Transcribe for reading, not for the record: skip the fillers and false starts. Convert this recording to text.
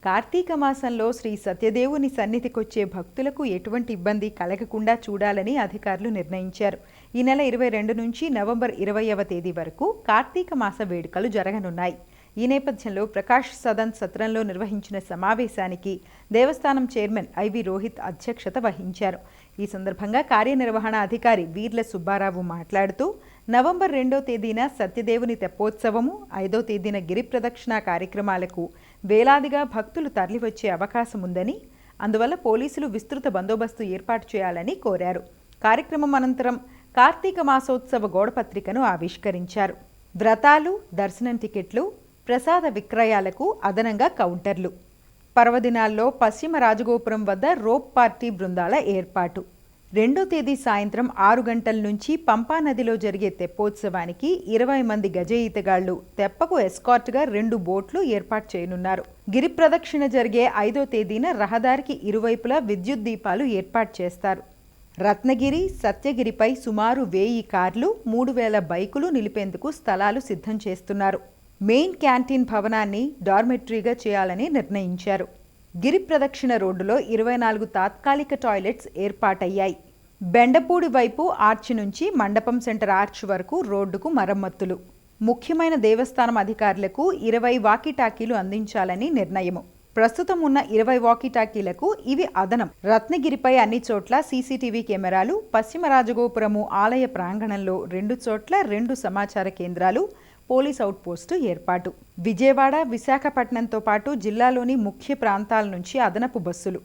కార్తీక మాసంలో శ్రీ సత్యదేవుని సన్నిధికొచ్చే భక్తులకు ఎటువంటి ఇబ్బంది కలగకుండా చూడాలని అధికారులు నిర్ణయించారు. ఈ నెల 22 నుంచి నవంబర్ 20వ తేదీ వరకు కార్తీక మాస వేడుకలు జరగనున్నాయి. ఈ నేపథ్యంలో ప్రకాష్ సదన్ సత్రంలో నిర్వహించిన సమావేశానికి దేవస్థానం చైర్మన్ ఐవి రోహిత్ అధ్యక్షత వహించారు. ఈ సందర్భంగా కార్యనిర్వహణ అధికారి వీర్ల సుబ్బారావు మాట్లాడుతూ నవంబర్ 2వ తేదీన సత్యదేవుని తెప్పోత్సవము, 5వ తేదీన గిరి ప్రదక్షిణ కార్యక్రమాలకు వేలాదిగా భక్తులు తరలివచ్చే అవకాశం ఉందని, అందువల్ల పోలీసులు విస్తృత బందోబస్తు ఏర్పాటు చేయాలని కోరారు. కార్యక్రమం అనంతరం కార్తీక మాసోత్సవ గోడపత్రికను ఆవిష్కరించారు. వ్రతాలు, దర్శనం టికెట్లు, ప్రసాద విక్రయాలకు అదనంగా కౌంటర్లు. పర్వదినాల్లో పశ్చిమ రాజగోపురం వద్ద రోప్ పార్టీ బృందాల ఏర్పాటు. 2వ తేదీ సాయంత్రం 6 గంటల నుంచి పంపా నదిలో జరిగే తెప్పోత్సవానికి 20 మంది గజ ఈతగాళ్లు, తెప్పకు ఎస్కార్ట్గా 2 బోట్లు ఏర్పాటు చేయనున్నారు. గిరి ప్రదక్షిణ జరిగే 5వ తేదీన రహదారికి ఇరువైపులా విద్యుత్ దీపాలు ఏర్పాటు చేస్తారు. రత్నగిరి, సత్యగిరిపై సుమారు 1000 కార్లు, 3000 బైకులు నిలిపేందుకు స్థలాలు సిద్ధం చేస్తున్నారు. మెయిన్ క్యాంటీన్ భవనాన్ని డార్మెటరీగా చేయాలని నిర్ణయించారు. గిరి ప్రదక్షిణ రోడ్డులో 24 తాత్కాలిక టాయిలెట్స్ ఏర్పాటయ్యాయి. బెండపూడి వైపు ఆర్చి నుంచి మండపం సెంటర్ ఆర్చ్ వరకు రోడ్డుకు మరమ్మతులు. ముఖ్యమైన దేవస్థానం అధికారులకు 20 వాకీటాకీలు అందించాలని నిర్ణయము. ప్రస్తుతం ఉన్న 20 వాకీటాకీలకు ఇవి అదనం. రత్నగిరిపై అన్ని చోట్ల సీసీటీవీ కెమెరాలు, పశ్చిమ రాజగోపురము ఆలయ ప్రాంగణంలో 2 చోట్ల 2 సమాచార కేంద్రాలు, పోలీస్ అవుట్ పోస్టు ఏర్పాటు. విజయవాడ, విశాఖపట్నంతో పాటు జిల్లాలోని ముఖ్య ప్రాంతాల నుంచి అదనపు బస్సులు.